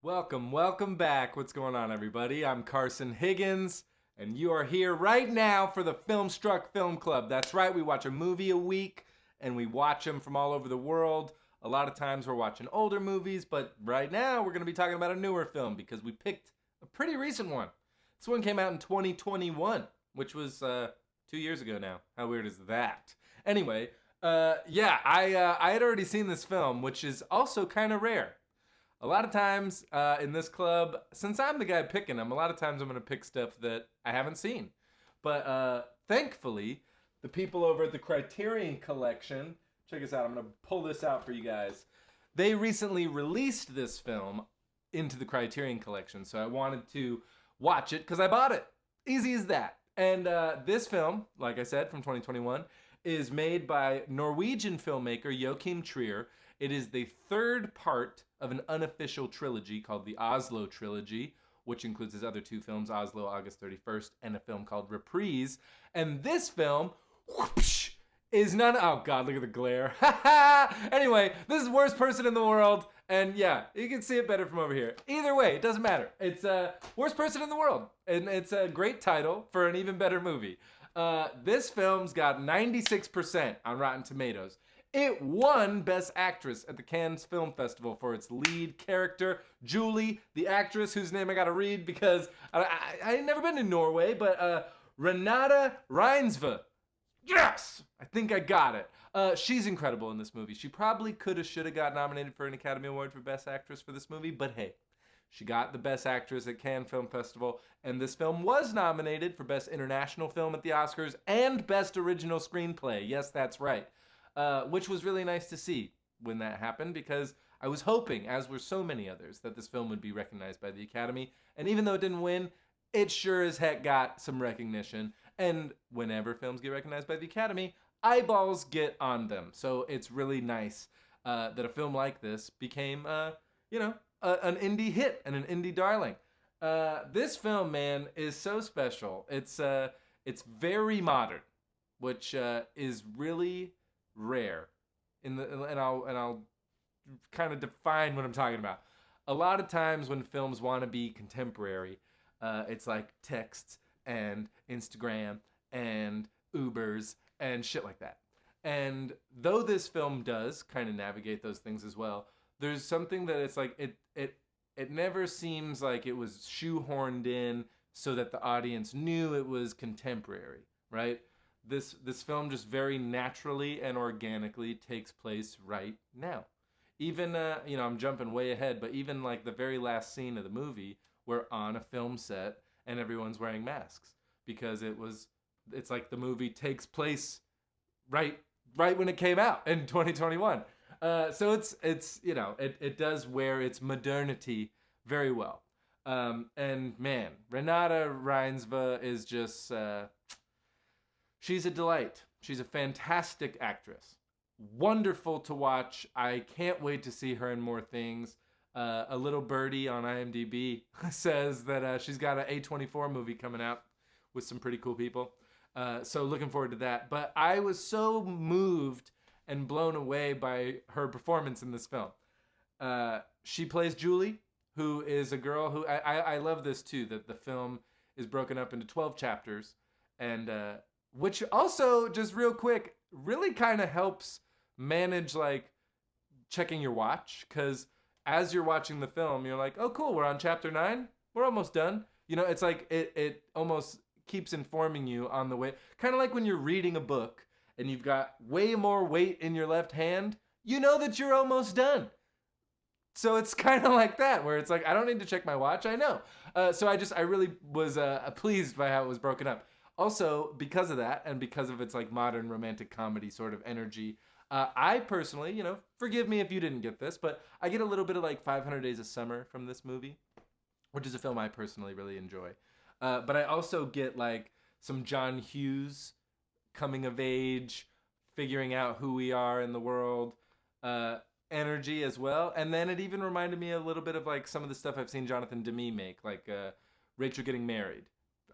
Welcome back. What's going on, everybody? I'm Carson Higgins, and you are here right now for the Filmstruck Film Club. That's right, we watch a movie a week, and we watch them from all over the world. A lot of times we're watching older movies, but right now we're going to be talking about a newer film because we picked a pretty recent one. This one came out in 2021, which was 2 years ago now. How weird is that? Anyway, I had already seen this film, which is also kind of rare. A lot of times in this club, since I'm the guy picking them, a lot of times I'm going to pick stuff that I haven't seen. But thankfully, the people over at the Criterion Collection, check this out, I'm going to pull this out for you guys. They recently released this film into the Criterion Collection, so I wanted to watch it because I bought it. Easy as that. And this film, like I said, from 2021, is made by Norwegian filmmaker Joachim Trier. It is the third part of an unofficial trilogy called the Oslo trilogy, which includes his other two films, Oslo, August 31st, and a film called Reprise. And this film, whoosh, is none. Oh God, look at the glare. Anyway, this is Worst Person in the World, and yeah, you can see it better from over here. Either way, it doesn't matter. It's Worst Person in the World, and it's a great title for an even better movie. This film's got 96% on Rotten Tomatoes. It won Best Actress at the Cannes Film Festival for its lead character, Julie, the actress whose name I gotta read because I ain't never been to Norway, but Renate Reinsve. Yes! I think I got it. She's incredible in this movie. She probably should have got nominated for an Academy Award for Best Actress for this movie, but hey, she got the Best Actress at Cannes Film Festival, and this film was nominated for Best International Film at the Oscars and Best Original Screenplay. Yes, that's right. Which was really nice to see when that happened because I was hoping, as were so many others, that this film would be recognized by the Academy. And even though it didn't win, it sure as heck got some recognition. And whenever films get recognized by the Academy, eyeballs get on them. So it's really nice that a film like this became, an indie hit and an indie darling. This film, man, is so special. It's very modern, which is really rare and I'll kind of define what I'm talking about. A lot of times when films want to be contemporary, it's like texts and Instagram and Ubers and shit like that. And though this film does kind of navigate those things as well, there's something that it's like it never seems like it was shoehorned in so that the audience knew it was contemporary, right? This film just very naturally and organically takes place right now. Even, I'm jumping way ahead, but even like the very last scene of the movie, we're on a film set and everyone's wearing masks because it's like the movie takes place right when it came out in 2021. So it does wear its modernity very well. And man, Renate Reinsve is just... she's a delight. She's a fantastic actress. Wonderful to watch. I can't wait to see her in more things. A little birdie on IMDb says that she's got an A24 movie coming out with some pretty cool people. So looking forward to that. But I was so moved and blown away by her performance in this film. She plays Julie, who is a girl who... I love this too, that the film is broken up into 12 chapters. And... which also, just real quick, really kind of helps manage, like, checking your watch. Because as you're watching the film, you're like, oh, cool, we're on chapter 9. We're almost done. You know, it's like it almost keeps informing you on the way. Kind of like when you're reading a book and you've got way more weight in your left hand, you know that you're almost done. So it's kind of like that, where it's like, I don't need to check my watch, I know. So I really was pleased by how it was broken up. Also, because of that, and because of its like modern romantic comedy sort of energy, I personally, forgive me if you didn't get this, but I get a little bit of like 500 Days of Summer from this movie, which is a film I personally really enjoy. But I also get like some John Hughes coming of age, figuring out who we are in the world, energy as well. And then it even reminded me a little bit of like some of the stuff I've seen Jonathan Demme make, like Rachel Getting Married.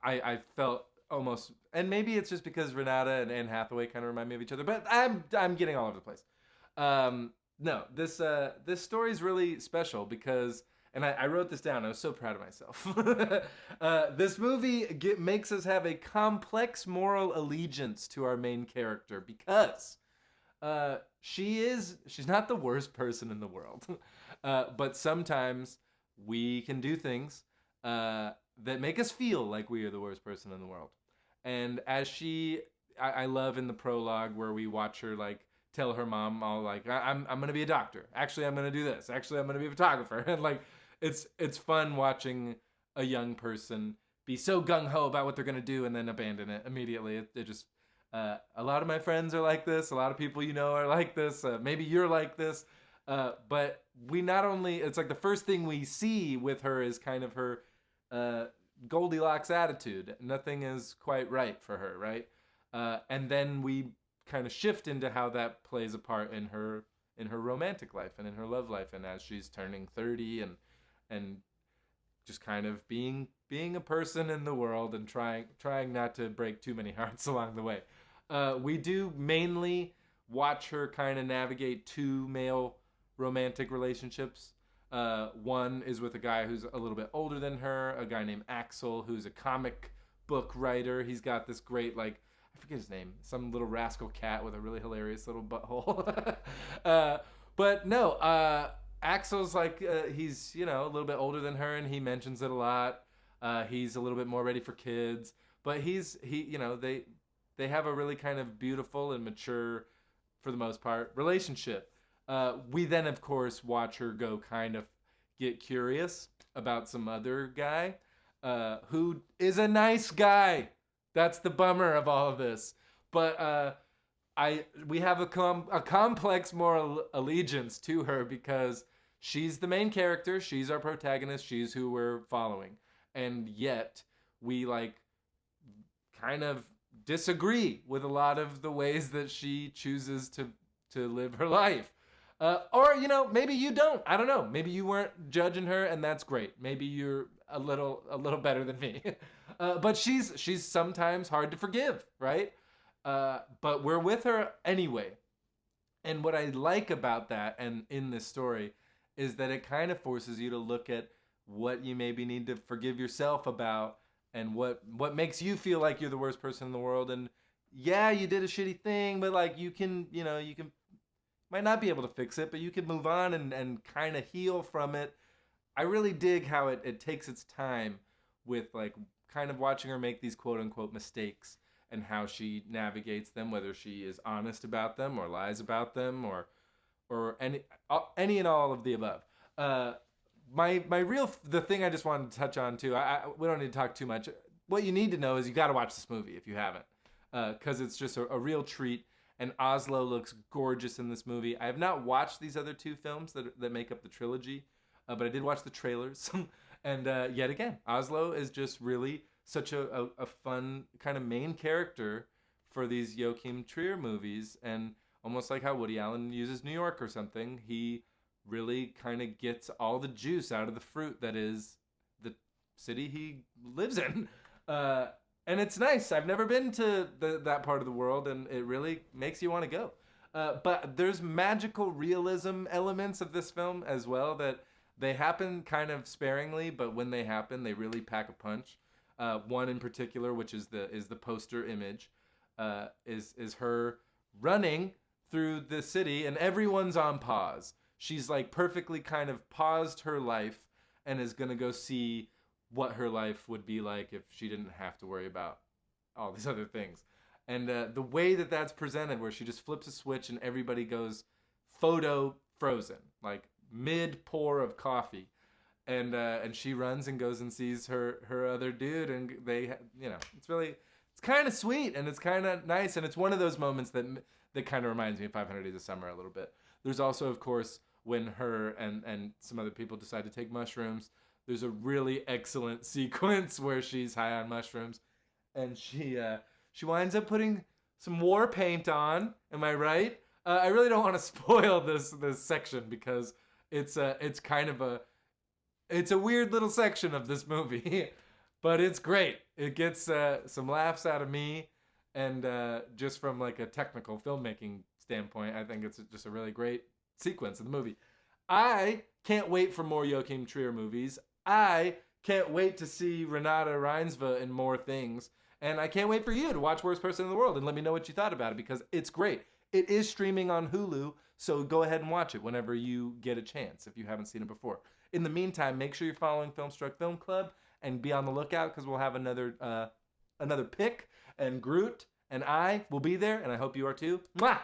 I felt almost, and maybe it's just because Renata and Anne Hathaway kind of remind me of each other, but I'm getting all over the place. No, this story is really special because, and I wrote this down. I was so proud of myself. This movie makes us have a complex moral allegiance to our main character because she's not the worst person in the world, but sometimes we can do things that make us feel like we are the worst person in the world. And as I love in the prologue where we watch her like tell her mom, all like, I'm gonna be a doctor. Actually, I'm gonna do this. Actually, I'm gonna be a photographer. And like, it's fun watching a young person be so gung ho about what they're gonna do and then abandon it immediately. It just a lot of my friends are like this. A lot of people are like this. Maybe you're like this. But we not only, it's like the first thing we see with her is kind of her Goldilocks attitude. Nothing is quite right for her, right? And then we kind of shift into how that plays a part in her romantic life and in her love life, and as she's turning 30 and just kind of being a person in the world and trying not to break too many hearts along the way. We do mainly watch her kind of navigate two male romantic relationships. One is with a guy who's a little bit older than her, a guy named Axel, who's a comic book writer. He's got this great, like, I forget his name, some little rascal cat with a really hilarious little butthole. But no, Axel's like, he's, a little bit older than her, and he mentions it a lot. He's a little bit more ready for kids, but they have a really kind of beautiful and mature, for the most part, relationship. We then, of course, watch her go kind of get curious about some other guy who is a nice guy. That's the bummer of all of this. But we have a complex moral allegiance to her because she's the main character. She's our protagonist. She's who we're following. And yet we kind of disagree with a lot of the ways that she chooses to live her life. Or maybe you don't. I don't know. Maybe you weren't judging her, and that's great. Maybe you're a little better than me. But she's sometimes hard to forgive, right? But we're with her anyway. And what I like about that, and in this story, is that it kind of forces you to look at what you maybe need to forgive yourself about, and what makes you feel like you're the worst person in the world. And yeah, you did a shitty thing, but you can might not be able to fix it, but you can move on and kind of heal from it. I really dig how it takes its time with kind of watching her make these quote unquote mistakes and how she navigates them, whether she is honest about them or lies about them or any and all of the above. The thing I just wanted to touch on too, we don't need to talk too much. What you need to know is you got to watch this movie if you haven't, because it's just a real treat. And Oslo looks gorgeous in this movie. I have not watched these other two films that make up the trilogy, but I did watch the trailers. And yet again, Oslo is just really such a fun kind of main character for these Joachim Trier movies. And almost like how Woody Allen uses New York or something, he really kind of gets all the juice out of the fruit that is the city he lives in. And it's nice. I've never been to that part of the world, and it really makes you want to go. But there's magical realism elements of this film as well that they happen kind of sparingly, but when they happen, they really pack a punch. One in particular, which is the poster image, is her running through the city, and everyone's on pause. She's perfectly kind of paused her life and is gonna go see what her life would be like if she didn't have to worry about all these other things. And the way that that's presented, where she just flips a switch and everybody goes photo frozen, mid pour of coffee, and she runs and goes and sees her other dude, and they, it's kind of sweet and it's kind of nice, and it's one of those moments that kind of reminds me of 500 Days of Summer a little bit. There's also, of course, when her and some other people decide to take mushrooms. There's a really excellent sequence where she's high on mushrooms, and she winds up putting some war paint on. Am I right? I really don't want to spoil this section because it's kind of it's a weird little section of this movie, but it's great. It gets some laughs out of me, and just from a technical filmmaking standpoint, I think it's just a really great sequence in the movie. I can't wait for more Joachim Trier movies. I can't wait to see Renata Reinsve in more things. And I can't wait for you to watch Worst Person in the World and let me know what you thought about it, because it's great. It is streaming on Hulu, so go ahead and watch it whenever you get a chance if you haven't seen it before. In the meantime, make sure you're following Filmstruck Film Club and be on the lookout, because we'll have another pick, and Groot and I will be there, and I hope you are too. Mwah!